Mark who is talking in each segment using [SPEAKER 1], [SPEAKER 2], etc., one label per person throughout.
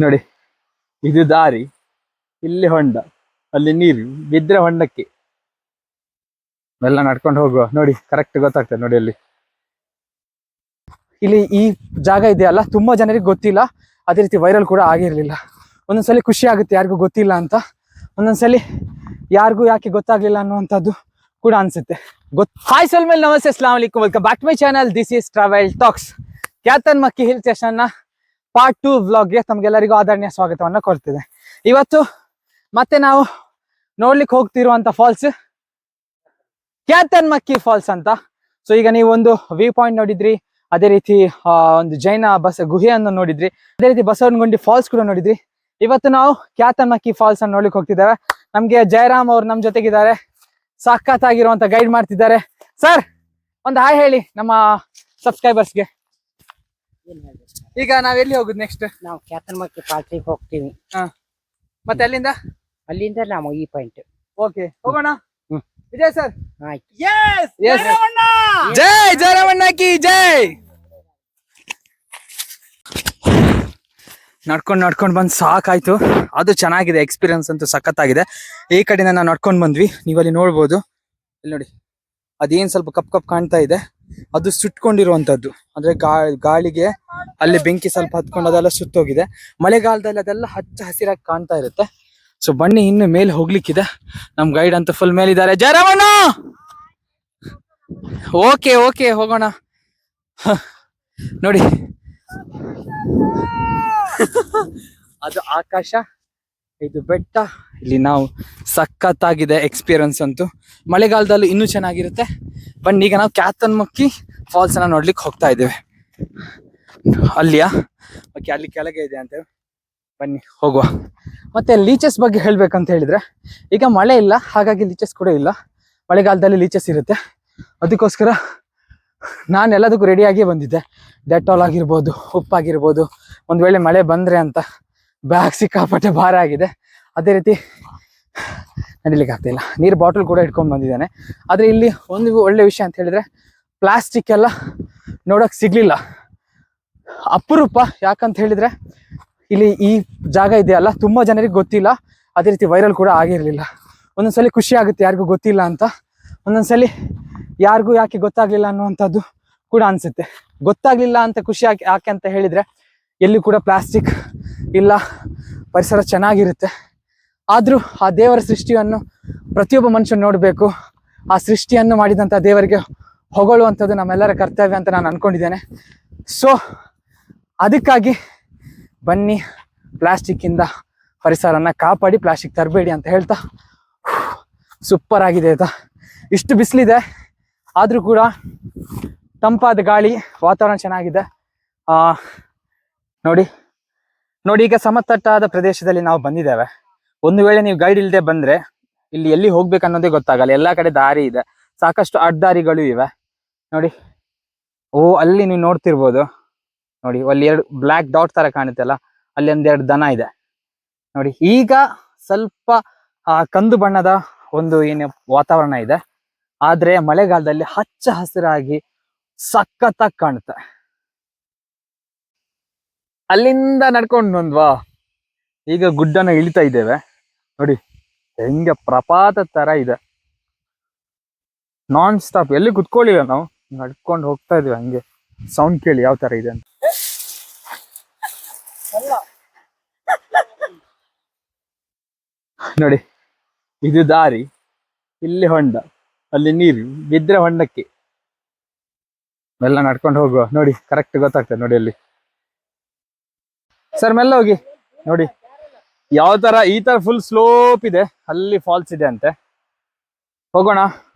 [SPEAKER 1] ನೋಡಿ, ಇದು ದಾರಿ, ಇಲ್ಲಿ ಹೊಂಡ, ಅಲ್ಲಿ ನೀರು ಬಿದ್ರೆ ಹೊಂಡಕ್ಕೆ ಎಲ್ಲ ನಡ್ಕೊಂಡು ಹೋಗುವ. ನೋಡಿ ಕರೆಕ್ಟ್ ಗೊತ್ತಾಗ್ತದೆ ನೋಡಿ. ಇಲ್ಲಿ ಈ ಜಾಗ ಇದೆಯಲ್ಲ, ತುಂಬಾ ಜನರಿಗೆ ಗೊತ್ತಿಲ್ಲ, ಅದೇ ರೀತಿ ವೈರಲ್ ಕೂಡ ಆಗಿರ್ಲಿಲ್ಲ. ಒಂದೊಂದ್ಸಲಿ ಖುಷಿ ಆಗುತ್ತೆ ಯಾರಿಗೂ ಗೊತ್ತಿಲ್ಲ ಅಂತ, ಒಂದೊಂದ್ಸಲಿ ಯಾರಿಗೂ ಯಾಕೆ ಗೊತ್ತಾಗ್ಲಿಲ್ಲ ಅನ್ನುವಂಥದ್ದು ಕೂಡ ಅನ್ಸುತ್ತೆ. ಹಾಯ್ ಸಲ್ಮೇಲ್, ನಮಸ್ತೆ, ಅಸ್ಲಾಂ ವಲೈಕುಮ್, welcome back to my channel. This is Travel Talks. Kyathanmakki hill station ನ ಪಾರ್ಟ್ 2 ವ್ಲಾಗ್ಗೆ ತಮ್ಗೆಲ್ಲರಿಗೂ ಆದರಣೀಯ ಸ್ವಾಗತವನ್ನ ಕೊಡ್ತಿದೆ. ಇವತ್ತು ಮತ್ತೆ ನಾವು ನೋಡ್ಲಿಕ್ಕೆ ಹೋಗ್ತಿರುವಂತ ಫಾಲ್ಸ್ ಕ್ಯಾತನ್ಮಕ್ಕಿ ಫಾಲ್ಸ್ ಅಂತ. ಸೊ ಈಗ ನೀವು ಒಂದು ವ್ಯೂ ಪಾಯಿಂಟ್ ನೋಡಿದ್ರಿ, ಅದೇ ರೀತಿ ಒಂದು ಜೈನ ಗುಹೆಯನ್ನು ನೋಡಿದ್ರಿ, ಅದೇ ರೀತಿ ಬಸವನಗುಂಡಿ ಫಾಲ್ಸ್ ಕೂಡ ನೋಡಿದ್ರಿ. ಇವತ್ತು ನಾವು ಕ್ಯಾತನ್ಮಕ್ಕಿ ಫಾಲ್ಸ್ ಅನ್ನು ನೋಡ್ಲಿಕ್ಕೆ ಹೋಗ್ತಿದ್ದೇವೆ. ನಮ್ಗೆ ಜಯರಾಮ್ ಅವ್ರು ನಮ್ ಜೊತೆಗಿದ್ದಾರೆ, ಸಖತ್ತಾಗಿರುವಂತ ಗೈಡ್ ಮಾಡ್ತಿದ್ದಾರೆ. ಸರ್, ಒಂದು ಹಾಯ್ ಹೇಳಿ ನಮ್ಮ ಸಬ್ಸ್ಕ್ರೈಬರ್ಸ್ಗೆ. ಈಗ ನಾವ್ ಎಲ್ಲಿ ಹೋಗುದು ನೆಕ್ಸ್ಟ್?
[SPEAKER 2] ನಾವು ಕ್ಯಾತನ್ಮಕ್ಕಿ ಫಾಲ್ಸಿಗೆ ಹೋಗ್ತೀವಿ.
[SPEAKER 1] ಮತ್ತೆ ಅಲ್ಲಿಂದ
[SPEAKER 2] ನಾವು ಈ ಪಾಯಿಂಟ್.
[SPEAKER 1] ಓಕೆ, ಹೋಗೋಣ. ವಿಜಯ್ ಸರ್.
[SPEAKER 2] ಆಯ್ತು.
[SPEAKER 1] ಜೈ ಜಯರಾಮಣ್ಣ ಕಿ ಜೈ. ನಡ್ಕೊಂಡ್ ಬಂದ್ ಸಾಕಾಯ್ತು. ಅದು ಚೆನ್ನಾಗಿದೆ, ಎಕ್ಸ್ಪೀರಿಯನ್ಸ್ ಅಂತೂ ಸಖತ್ತಾಗಿದೆ. ಈ ಕಡೆಯಿಂದ ನಾವು ನಡ್ಕೊಂಡ್ ಬಂದ್ವಿ, ನೀವಲ್ಲಿ ನೋಡ್ಬೋದು. ಇಲ್ಲಿ ನೋಡಿ, ಅದೇನ್ ಸ್ವಲ್ಪ ಕಪ್ ಕಾಣ್ತಾ ಇದೆ, ಅದು ಸುಟ್ಕೊಂಡಿರುವಂತದ್ದು. ಅಂದ್ರೆ ಗಾಳಿಗೆ ಅಲ್ಲಿ ಬೆಂಕಿ ಸ್ವಲ್ಪ ಹತ್ಕೊಂಡು ಅದೆಲ್ಲ ಸುತ್ತೋಗಿದೆ. ಮಳೆಗಾಲದಲ್ಲಿ ಅದೆಲ್ಲ ಹಚ್ಚ ಹಸಿರಾಗಿ ಕಾಣ್ತಾ ಇರುತ್ತೆ. ಸೊ ಬನ್ನಿ, ಇನ್ನು ಮೇಲೆ ಹೋಗ್ಲಿಕ್ಕಿದೆ. ನಮ್ ಗೈಡ್ ಅಂತೂ ಫುಲ್ ಮೇಲಿದ್ದಾರೆ. ಜಯರಾಮಣ್ಣ, ಓಕೆ ಹೋಗೋಣ. ನೋಡಿ, ಅದು ಆಕಾಶ, ಇದು ಬೆಟ್ಟ. ಇಲ್ಲಿ ನಾವು ಸಖತ್ತಾಗಿದೆ ಎಕ್ಸ್ಪೀರಿಯನ್ಸ್ ಅಂತೂ. ಮಳೆಗಾಲದಲ್ಲೂ ಇನ್ನೂ ಚೆನ್ನಾಗಿರುತ್ತೆ. ಬನ್ನಿ, ಈಗ ನಾವು ಕ್ಯಾತನ್ಮಕ್ಕಿ ಫಾಲ್ಸ್ ಅನ್ನ ನೋಡ್ಲಿಕ್ಕೆ ಹೋಗ್ತಾ ಇದ್ದೇವೆ. ಅಲ್ಲಿಯಾ? ಓಕೆ, ಅಲ್ಲಿ ಕೆಳಗೆ ಇದೆ ಅಂತ. ಬನ್ನಿ ಹೋಗುವ. ಮತ್ತೆ ಲೀಚಸ್ ಬಗ್ಗೆ ಹೇಳ್ಬೇಕಂತ ಹೇಳಿದ್ರೆ, ಈಗ ಮಳೆ ಇಲ್ಲ, ಹಾಗಾಗಿ ಲೀಚಸ್ ಕೂಡ ಇಲ್ಲ. ಮಳೆಗಾಲದಲ್ಲಿ ಲೀಚಸ್ ಇರುತ್ತೆ. ಅದಕ್ಕೋಸ್ಕರ ನಾನು ಎಲ್ಲದಕ್ಕೂ ರೆಡಿಯಾಗಿಯೇ ಬಂದಿದ್ದೆ. ಡೆಟಾಲ್ ಆಗಿರ್ಬೋದು, ಉಪ್ಪಾಗಿರ್ಬೋದು, ಒಂದ್ ವೇಳೆ ಮಳೆ ಬಂದ್ರೆ ಅಂತ. ಬ್ಯಾಗ್ ಸಿಕ್ಕಾಪಟ್ಟೆ ಭಾರ ಆಗಿದೆ. ಅದೇ ರೀತಿ ನಡಿಲಿಕ್ಕೆ ಆಗ್ತಿಲ್ಲ. ನೀರು ಬಾಟಲ್ ಕೂಡ ಇಟ್ಕೊಂಡ್ ಬಂದಿದ್ದೇನೆ. ಆದ್ರೆ ಇಲ್ಲಿ ಒಂದು ಒಳ್ಳೆ ವಿಷಯ ಅಂತ ಹೇಳಿದ್ರೆ, ಪ್ಲಾಸ್ಟಿಕ್ ಎಲ್ಲ ನೋಡಕ್ ಸಿಗ್ಲಿಲ್ಲ, ಅಪರೂಪ. ಯಾಕಂತ ಹೇಳಿದ್ರೆ ಇಲ್ಲಿ ಈ ಜಾಗ ಇದೆಯಲ್ಲ, ತುಂಬಾ ಜನರಿಗೆ ಗೊತ್ತಿಲ್ಲ, ಅದೇ ರೀತಿ ವೈರಲ್ ಕೂಡ ಆಗಿರ್ಲಿಲ್ಲ. ಒಂದೊಂದ್ಸಲಿ ಖುಷಿ ಆಗುತ್ತೆ ಯಾರಿಗೂ ಗೊತ್ತಿಲ್ಲ ಅಂತ, ಒಂದೊಂದ್ಸಲಿ ಯಾರಿಗೂ ಯಾಕೆ ಗೊತ್ತಾಗ್ಲಿಲ್ಲ ಅನ್ನುವಂಥದ್ದು ಕೂಡ ಅನ್ಸುತ್ತೆ. ಗೊತ್ತಾಗ್ಲಿಲ್ಲ ಅಂತ ಖುಷಿ ಯಾಕೆ ಅಂತ ಹೇಳಿದ್ರೆ, ಎಲ್ಲಿ ಕೂಡ ಪ್ಲಾಸ್ಟಿಕ್ ಇಲ್ಲ, ಪರಿಸರ ಚೆನ್ನಾಗಿರುತ್ತೆ. ಆದ್ರೂ ಆ ದೇವರ ಸೃಷ್ಟಿಯನ್ನು ಪ್ರತಿಯೊಬ್ಬ ಮನುಷ್ಯನು ನೋಡಬೇಕು. ಆ ಸೃಷ್ಟಿಯನ್ನು ಮಾಡಿದಂಥ ದೇವರಿಗೆ ಹೊಗಳುವಂಥದ್ದು ನಮ್ಮೆಲ್ಲರ ಕರ್ತವ್ಯ ಅಂತ ನಾನು ಅನ್ಕೊಂಡಿದ್ದೇನೆ. ಸೊ ಅದಕ್ಕಾಗಿ ಬನ್ನಿ, ಪ್ಲಾಸ್ಟಿಕ್ ಇಂದ ಪರಿಸರನ ಕಾಪಾಡಿ, ಪ್ಲಾಸ್ಟಿಕ್ ತರಬೇಡಿ ಅಂತ ಹೇಳ್ತಾ. ಸೂಪರ್ ಆಗಿದೆ ಆಯ್ತಾ. ಇಷ್ಟು ಬಿಸಿಲಿದೆ, ಆದ್ರೂ ಕೂಡ ತಂಪಾದ ಗಾಳಿ, ವಾತಾವರಣ ಚೆನ್ನಾಗಿದೆ. ನೋಡಿ, ಈಗ ಸಮತಟ್ಟಾದ ಪ್ರದೇಶದಲ್ಲಿ ನಾವು ಬಂದಿದ್ದೇವೆ. ಒಂದು ವೇಳೆ ನೀವು ಗೈಡ್ ಇಲ್ಲದೆ ಬಂದ್ರೆ ಇಲ್ಲಿ ಎಲ್ಲಿ ಹೋಗ್ಬೇಕು ಅನ್ನೋದೇ ಗೊತ್ತಾಗಲ್ಲ. ಎಲ್ಲಾ ಕಡೆ ದಾರಿ ಇದೆ, ಸಾಕಷ್ಟು ಅಡ್ಡದಾರಿಗಳು ಇವೆ. ನೋಡಿ, ಅಲ್ಲಿ ನೀವು ನೋಡ್ತಿರ್ಬೋದು. ನೋಡಿ, ಅಲ್ಲಿ 2 ಬ್ಲ್ಯಾಕ್ ಡಾಟ್ ತರ ಕಾಣುತ್ತಲ್ಲ, ಅಲ್ಲಿ 1-2 ದನ ಇದೆ ನೋಡಿ. ಈಗ ಸ್ವಲ್ಪ ಕಂದು ಬಣ್ಣದ ಒಂದು ಏನು ವಾತಾವರಣ ಇದೆ, ಆದ್ರೆ ಮಳೆಗಾಲದಲ್ಲಿ ಹಚ್ಚ ಹಸಿರಾಗಿ ಸಖತ್ತಾಗಿ ಕಾಣುತ್ತೆ. ಅಲ್ಲಿಂದ ನಡ್ಕೊಂಡು ಬಂದ್ವಾ, ಈಗ ಗುಡ್ಡನ ಇಳಿತಾ ಇದ್ದೇವೆ. ನೋಡಿ ಹೆಂಗೆ ಪ್ರಪಾತ ತರ ಇದೆ, ನಾನ್ ಸ್ಟಾಪ್. ಎಲ್ಲಿ ಕುತ್ಕೊಳ್ಳಿಲ್ಲ, ನಾವು ನಡ್ಕೊಂಡು ಹೋಗ್ತಾ ಇದೀವಿ. ಹಂಗೆ ಸೌಂಡ್ ಕೇಳಿ ಯಾವ ತರ ಇದೆ ಅಂತ. ನೋಡಿ, ಇದು ದಾರಿ, ಇಲ್ಲಿ ಹೊಂಡ, ಅಲ್ಲಿ ನೀರು ಬಿದ್ರೆ ಹೊಂಡಕ್ಕೆ ಎಲ್ಲ ನಡ್ಕೊಂಡು ಹೋಗುವ. ನೋಡಿ ಕರೆಕ್ಟ್ ಗೊತ್ತಾಗ್ತದೆ ನೋಡಿ. ಅಲ್ಲಿ ಸರ್ ಮೆಲ್ಲ ಹೋಗಿ ನೋಡಿ ಯಾವ ತರ, ಈ ತರ ಫುಲ್ ಸ್ಲೋಪ್ ಇದೆ, ಅಲ್ಲಿ ಫಾಲ್ಸ್ ಇದೆ ಅಂತೆ. ಹೋಗೋಣ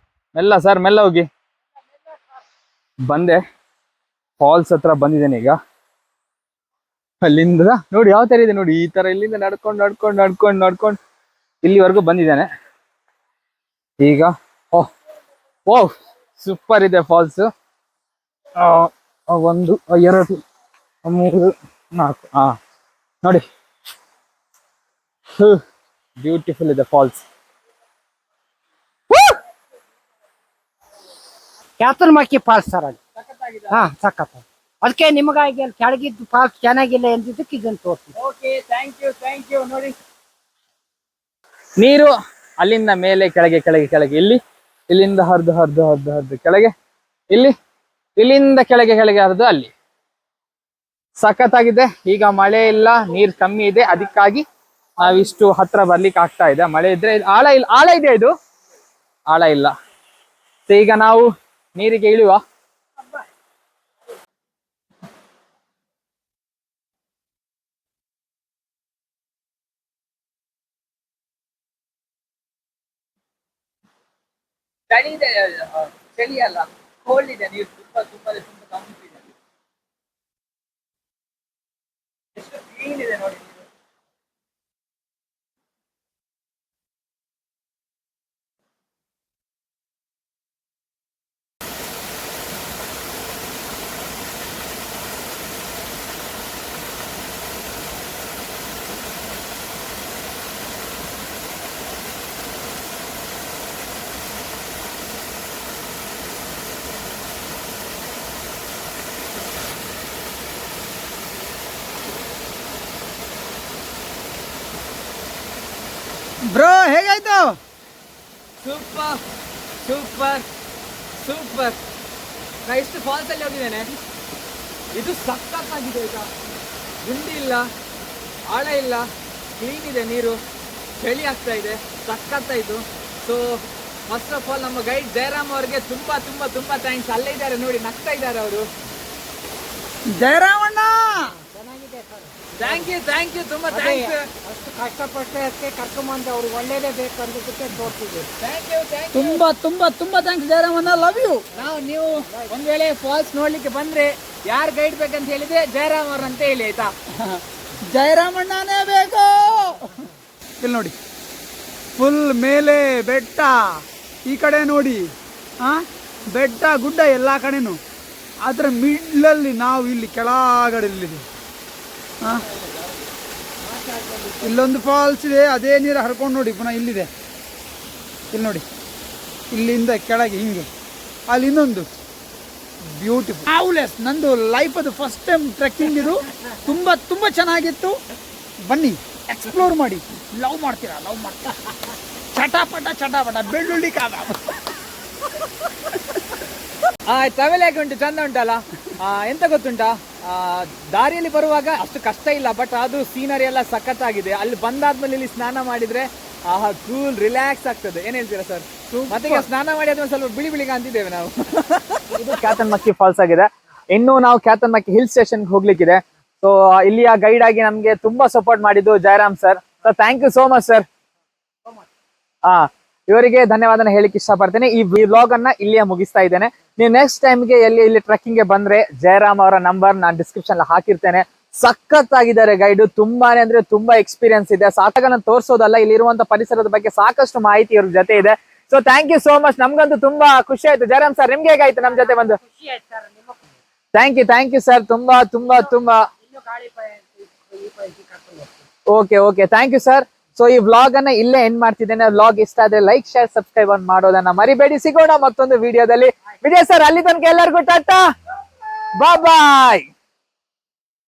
[SPEAKER 1] ಮೆಲ್ಲ ಸರ್, ಮೆಲ್ಲ ಹೋಗಿ. ಬಂದೆ, ಫಾಲ್ಸ್ ಹತ್ರ ಬಂದಿದ್ದೇನೆ ಈಗ. ಅಲ್ಲಿಂದ ನೋಡಿ ಯಾವ ತರ ಇದೆ ನೋಡಿ, ಈ ತರ ಇಲ್ಲಿಂದ ನಡ್ಕೊಂಡು ಇಲ್ಲಿವರೆಗೂ ಬಂದಿದ್ದೇನೆ ಈಗ. ಓಹ್ ಸೂಪರ್ ಇದೆ ಫಾಲ್ಸ್. 1 2 3 4 ನೋಡಿ, ಬ್ಯೂಟಿಫುಲ್ ಇದೆ ಫಾಲ್ಸ್.
[SPEAKER 2] ಕ್ಯಾತನ್ಮಕ್ಕಿ ಫಾಲ್ಸ್ ಸರ್ ಅದು. ಸಖತ್. ಅದಕ್ಕೆ ನಿಮಗಾಗಿ ಅಲ್ಲಿ ಕೆಳಗಿದ್ದು ಫಾಲ್ಸ್ ಚೆನ್ನಾಗಿಲ್ಲ ಎಂದಿದ್ದಕ್ಕೆ ಇದನ್ನು ತೋರಿಸ್ತೀನಿ.
[SPEAKER 1] Okay, thank you. ನೋಡಿ, ನೀರು ಅಲ್ಲಿಂದ ಮೇಲೆ ಕೆಳಗೆ ಕೆಳಗೆ ಕೆಳಗೆ, ಇಲ್ಲಿಂದ ಹರಿದು ಕೆಳಗೆ, ಇಲ್ಲಿಂದ ಕೆಳಗೆ ಹರಿದು ಅಲ್ಲಿ. ಸಖತ್ತಾಗಿದೆ. ಈಗ ಮಳೆ ಇಲ್ಲ, ನೀರ್ ಕಮ್ಮಿ ಇದೆ, ಅದಕ್ಕಾಗಿ ನಾವಿಷ್ಟು ಹತ್ರ ಬರ್ಲಿಕ್ಕೆ ಆಗ್ತಾ ಇದೆ. ಮಳೆ ಇದ್ರೆ ಆಳ ಇದೆ, ಇದು ಆಳ ಇಲ್ಲ. ಈಗ ನಾವು ನೀರಿಗೆ ಇಳಿಯುವ. ಚಳಿ ಅಲ್ಲ, ಕೋಲ್ಡ್ ಇದೆ ನೀರು, ತುಂಬಾ ತಂಪಿದೆ. ಎಷ್ಟು ಕ್ಲೀನ್ ಇದೆ ನೋಡಿ ನೀರು.
[SPEAKER 3] ಬ್ರೋ ಹೇಗಾಯ್ತು?
[SPEAKER 1] ಸೂಪರ್. ನಾ ಇಷ್ಟು ಫಾಲ್ಸ್ ಅಲ್ಲಿ ಹೋಗಿದ್ದೇನೆ. ಇದು ಸಖತ್ತಾಗಿದೆ. ಈಗ ಗುಂಡಿ ಇಲ್ಲ, ಆಳ ಇಲ್ಲ, ಕ್ಲೀನ್ ಇದೆ ನೀರು, ಚಳಿ ಆಗ್ತಾ ಇದೆ, ಸಖತ್ತಾಯ್ತು. ಸೊ ಫಸ್ಟ್ ಆಫ್ ಆಲ್ ನಮ್ಮ ಗೈಡ್ ಜಯರಾಮ್ ಅವರಿಗೆ ತುಂಬಾ ಥ್ಯಾಂಕ್ಸ್. ಅಲ್ಲೇ ಇದ್ದಾರೆ ನೋಡಿ, ನಗ್ತಾ ಇದ್ದಾರೆ ಅವರು.
[SPEAKER 3] ಜಯರಾಮಣ್ಣ
[SPEAKER 2] ಚೆನ್ನಾಗಿದೆ ಸರ್.
[SPEAKER 1] ಥ್ಯಾಂಕ್ ಯು ತುಂಬಾ ಥ್ಯಾಂಕ್ಸ್.
[SPEAKER 2] ಅಷ್ಟು ಕಷ್ಟಪಟ್ಟು ಅದಕ್ಕೆ ಕರ್ಕೊಂಬಂದು ಅವ್ರಿಗೆ ಒಳ್ಳೇದೇ ಬೇಕು ಅನ್ನೋದಕ್ಕೆ ತೋರಿಸಿದ್ವಿ.
[SPEAKER 1] Thank you.
[SPEAKER 3] ತುಂಬಾ ಥ್ಯಾಂಕ್ಸ್ ಜಯರಾಮಣ್ಣ, ಲವ್ ಯು.
[SPEAKER 1] ನೀವು ಒಂದ್ ವೇಳೆ ಫಾಲ್ಸ್ ನೋಡ್ಲಿಕ್ಕೆ ಬಂದ್ರೆ ಯಾರು ಗೈಡ್ ಬೇಕಂತ ಹೇಳಿದ್ರೆ ಜಯರಾಮ್ ಅವ್ರ ಅಂತ ಹೇಳಿ, ಆಯ್ತಾ?
[SPEAKER 3] ಜಯರಾಮಣ್ಣನೇ ಬೇಕು. ಇಲ್ಲಿ ನೋಡಿ, ಫುಲ್ ಮೇಲೆ ಬೆಟ್ಟ, ಈ ಕಡೆ ನೋಡಿ ಬೆಟ್ಟ ಗುಡ್ಡ ಎಲ್ಲ ಕಡೆನೂ. ಅದರ ಮಿಡ್ಲಲ್ಲಿ ನಾವು ಇಲ್ಲಿ ಕೆಳಗಡೆ ಇಲ್ಲಿದೆ. ಇಲ್ಲೊಂದು ಫಾಲ್ಸ್ ಇದೆ, ಅದೇ ನೀರು ಹರ್ಕೊಂಡು ನೋಡಿ ಪುನಃ ಇಲ್ಲಿದೆ. ಇಲ್ಲಿ ನೋಡಿ, ಇಲ್ಲಿಂದ ಕೆಳಗೆ ಹಿಂಗೆ, ಅಲ್ಲಿ ಇನ್ನೊಂದು ಬ್ಯೂಟಿಫುಲ್ ಆವ್ಲೆಸ್. ನಂದು ಲೈಫ್ ಅದು ಫಸ್ಟ್ ಟೈಮ್ ಟ್ರೆಕ್ಕಿಂಗ್. ಇದು ತುಂಬ ಚೆನ್ನಾಗಿತ್ತು. ಬನ್ನಿ ಎಕ್ಸ್ಪ್ಲೋರ್ ಮಾಡಿ. ಲವ್ ಮಾಡ್ತೀರಾ? ಚಟಾಪಟ ಬೆಳ್ಳುಳ್ಳಿ ಕಾದ.
[SPEAKER 1] ಟ್ರಾವೆಲ್ ಹೇಗೆ ಉಂಟು? ಚಂದ ಉಂಟಲ್ಲ? ಎಂತ ಗೊತ್ತುಂಟಾ, ದಾರಿಯಲ್ಲಿ ಬರುವಾಗ ಅಷ್ಟು ಕಷ್ಟ ಇಲ್ಲ, ಬಟ್ ಅದು ಸೀನರಿ ಎಲ್ಲ ಸಖತ್ತಾಗಿದೆ. ಅಲ್ಲಿ ಬಂದಾದ್ಮೇಲೆ ಇಲ್ಲಿ ಸ್ನಾನ ಮಾಡಿದ್ರೆ ಕೂಲ್ ರಿಲ್ಯಾಕ್ಸ್ ಆಗ್ತದೆ. ಏನ್ ಹೇಳ್ತೀರಾ ಸರ್? ಮತ್ತೆ ಸ್ನಾನ ಮಾಡಿ ಆದ್ಮೇಲೆ ಸ್ವಲ್ಪ ಬಿಳಿ ಕಾಂತಿದ್ದೇವೆ ನಾವು. ಇದು ಕ್ಯಾತನ್ಮಕ್ಕಿ ಫಾಲ್ಸ್ ಆಗಿದೆ. ಇನ್ನು ನಾವು ಕ್ಯಾತನ್ಮಕ್ಕಿ ಹಿಲ್ ಸ್ಟೇಷನ್ ಹೋಗ್ಲಿಕ್ಕಿದೆ. ಸೊ ಇಲ್ಲಿಯ ಗೈಡ್ ಆಗಿ ನಮ್ಗೆ ತುಂಬಾ ಸಪೋರ್ಟ್ ಮಾಡಿದ್ದು Jayaram sir. So thank you so much sir. ಇವರಿಗೆ ಧನ್ಯವಾದನ ಹೇಳಿಕ್ಕೆ ಇಷ್ಟಪಡ್ತೇನೆ. ಈ ವ್ಲಾಗ್ ಅನ್ನ ಇಲ್ಲಿಯೇ ಮುಗಿಸ್ತಾ ಇದ್ದೇನೆ. ನೀವು ನೆಕ್ಸ್ಟ್ ಟೈಮ್ಗೆ ಇಲ್ಲಿ ಟ್ರೆಕ್ಕಿಂಗ್ ಗೆ ಬಂದ್ರೆ ಜಯರಾಮ್ ಅವರ ನಂಬರ್ ನಾನು ಡಿಸ್ಕ್ರಿಪ್ಷನ್ ಹಾಕಿರ್ತೇನೆ. ಸಖತ್ತಾಗಿದ್ದಾರೆ ಗೈಡು, ತುಂಬಾನೇ ಅಂದ್ರೆ ತುಂಬಾ ಎಕ್ಸ್ಪೀರಿಯನ್ಸ್ ಇದೆ. ಸಾಕಾಗ ನಾನು ತೋರಿಸೋದಲ್ಲ, ಇಲ್ಲಿರುವಂತ ಪರಿಸರದ ಬಗ್ಗೆ ಸಾಕಷ್ಟು ಮಾಹಿತಿ ಇವ್ರ ಜೊತೆ ಇದೆ. So thank you so much. ನಮ್ಗಂತೂ ತುಂಬಾ ಖುಷಿ ಆಯ್ತು. ಜಯರಾಮ್ ಸರ್, ನಿಮ್ಗೆ ಹೇಗಾಯ್ತು ನಮ್ ಜೊತೆ ಬಂದು?
[SPEAKER 2] ಖುಷಿ ಆಯ್ತು ಸರ್.
[SPEAKER 1] Thank you sir. ತುಂಬಾ
[SPEAKER 2] ಇನ್ನೂ ಗಾಳಿ ಕರ್ಕೊಂಡು ಹೋಗ್ತೀವಿ.
[SPEAKER 1] Okay thank you sir. So ಈ ವ್ಲಾಗ್ ಅನ್ನ ಇಲ್ಲೇ ಎಂಡ್ ಮಾಡ್ತಿದ್ದೇನೆ. ವ್ಲಾಗ್ ಇಷ್ಟ ಆದ್ರೆ ಲೈಕ್, ಶೇರ್, ಸಬ್ಸ್ಕ್ರೈಬ್ ಮಾಡೋದನ್ನ ಮರಿಬೇಡಿ. ಸಿಗೋಣ ಮತ್ತೊಂದು ವಿಡಿಯೋದಲ್ಲಿ. ವಿಜಯ್ ಸರ್, ಅಲ್ಲಿ ತನಕ ಎಲ್ಲರಿಗೂ ಟಾಟಾ, ಬಾಯ್.